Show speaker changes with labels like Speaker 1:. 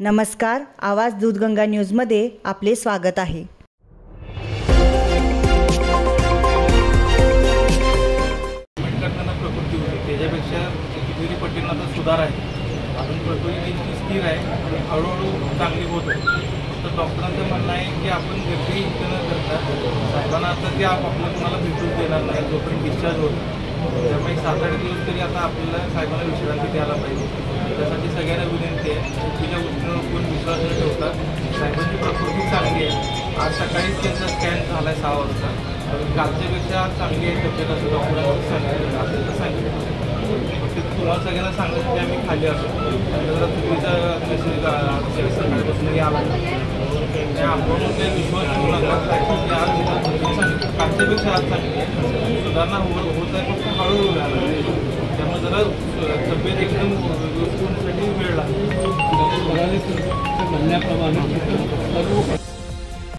Speaker 1: नमस्कार, आवाज दूधगंगा न्यूजमध्ये आपले स्वागत आहे।
Speaker 2: प्रकृती होती त्याच्यापेक्षा कितीतरी पटीने आता सुधार आहे। अजून प्रकृती स्थिर आहे, हळूहळू चांगली होत आहे। तर डॉक्टरांचं म्हणणं आहे की आपण गर्दी इथं न करता साहेबांना आता ते आपल्याला कोणाला भेटूच देणार नाही जोपर्यंत डिस्चार्ज होत। त्यामुळे 7-8 दिवस तरी आता आपल्याला साहेबांना विश्रांती द्यायला पाहिजे। त्यासाठी सगळ्यांना विनंती आहे, चुकीच्या गोष्टींवर कोण विश्वास न ठेवता साहेबांची प्रकृती चांगली आहे। आज सकाळीच त्यांचा स्कॅन झाला आहे 6 वाजता, कालच्यापेक्षा चांगली आहे तब्येत असं डॉक्टरांनी सांगितलं। तुम्हाला सगळ्यांना सांगायचं की आम्ही खाली असतो, जरा चुकीचा मेसेज सकाळपासून आला त्या आपण काही विश्वास ठेवू नका की आज कालच्यापेक्षा आज चांगली आहे, सुधारणा होत आहे, फक्त हळूहळू झाला। त्यामुळे जरा तब्येत एकदम व्यवस्थित होण्यासाठी वेळ लागतो।
Speaker 3: म्हणण्याप्रमाणे